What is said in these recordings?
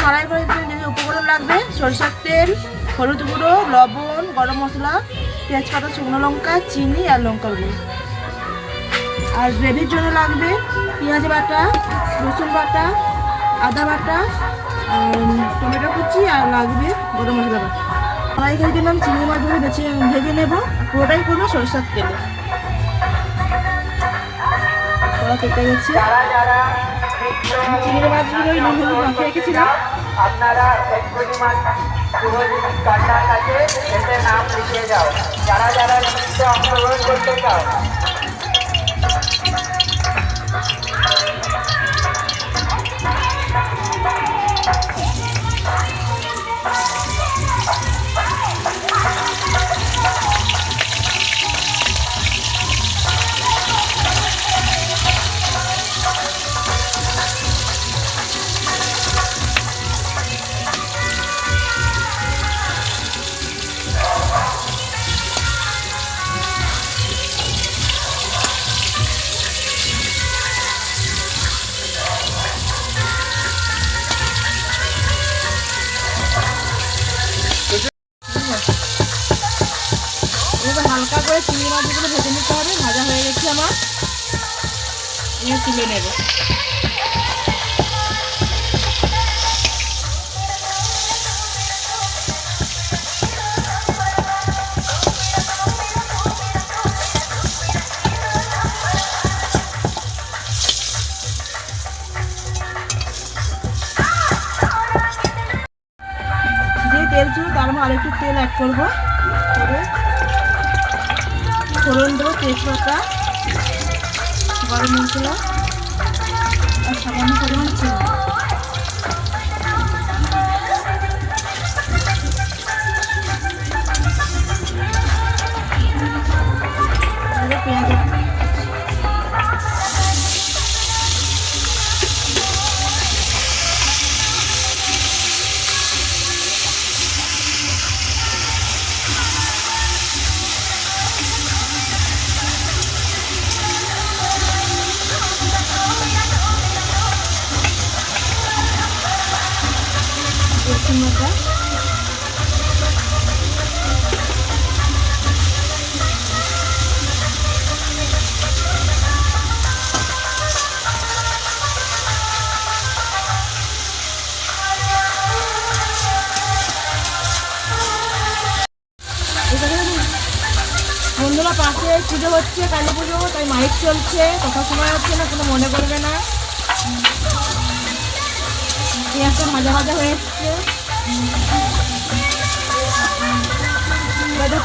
মালাই করে দিতে যে উপকরণ লাগবে: সরষের তেল, হলুদ গুঁড়ো, লবণ, গরম মশলা, তেজপাতা, শুকনো লঙ্কা, চিনি আর লঙ্কার গুঁড়ো। আর গ্রেভির জন্য লাগবে পেঁয়াজ বাটা, রসুন বাটা, আদা বাটা, টমেটো কুচি, আর লাগবে গরম মশলা বাটা। মালাই করে দিলাম, চিংড়ি মাছগুলো ভেজে নেব, পুরোটাই করবো সরষের তেলে। কেটে গেছে চিংড়ি মাছগুলো নুন হলুদ মাখিয়ে রেখেছিলাম। আপনারা এক্ষুনি শুভজিৎ কান্নার কাছে এতে নাম লিখে যাও, যারা যারা নৃত্যে অংশগ্রহণ করতে চাও। এবার হালকা করে চিংড়ি মাছগুলো ভেজে নিতে হবে। ভাজা হয়ে গেছে আমার, এবার তুলে নেব। যে তেল ছিল তার মধ্যে আরেকটু তেল অ্যাড করবো, করে ফোড়ন দেবো তেজপাতা, গরম মশলা আর সামান্য পরিমাণ চিনি। পেঁয়াজ রসুন বাটা, বন্ধুরা পাশে পুজো হচ্ছে, কালী পুজো, তাই মাইক চলছে, কথা শোনা হচ্ছে না, কোনো মনে করবে না। পেঁয়াজটা ভাজা ভাজা হয়ে এসছে,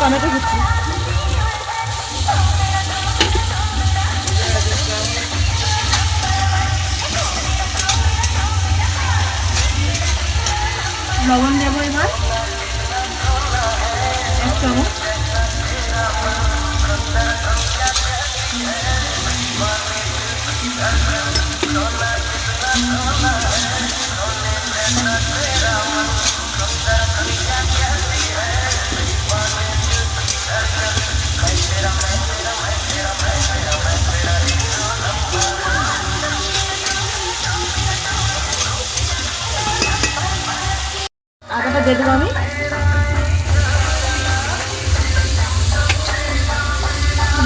টমেটো কুচি, লবণ দেবো এবার 1 চামচ, আদাটা দিয়ে দেবো আমি।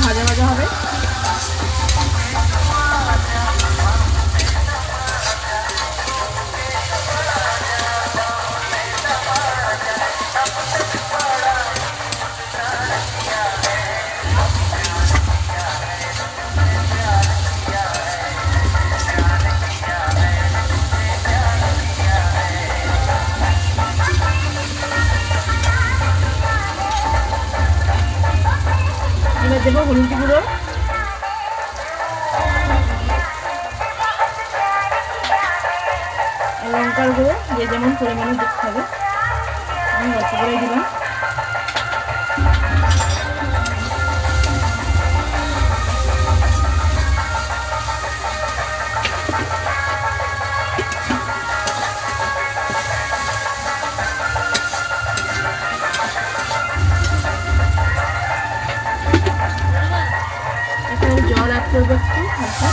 ভাজা ভাজা হবে। এবার দেবো হলুদ গুঁড়ো, লঙ্কার গুঁড়ো, যে যেমন পরিমাণে দিতে হবে। আমি অল্প করে দিলাম। জল অ্যাড করবো একটু হালকা।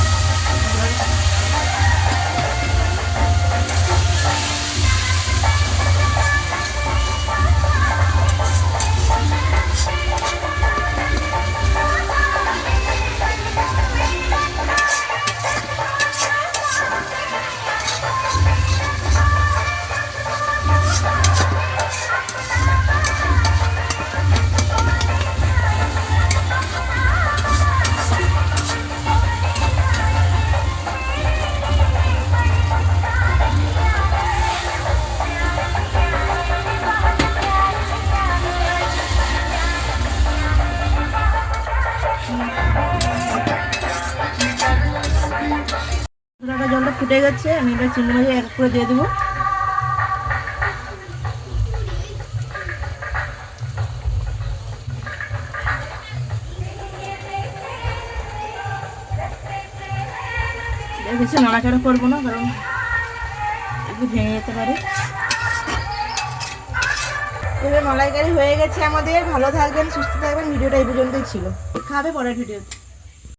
জলটা ফুটে গেছে, আমি এবার চিংড়ি মাছ এক করে দিয়ে দেবো। বেশি নাড়াচাড়া করবো না, কারণ একটু ভেঙে যেতে পারে। এবার মালাইকারি হয়ে গেছে আমাদের। ভালো থাকবেন, সুস্থ থাকবেন। ভিডিওটা এই পর্যন্তই ছিল, খাবে পরের ভিডিওতে।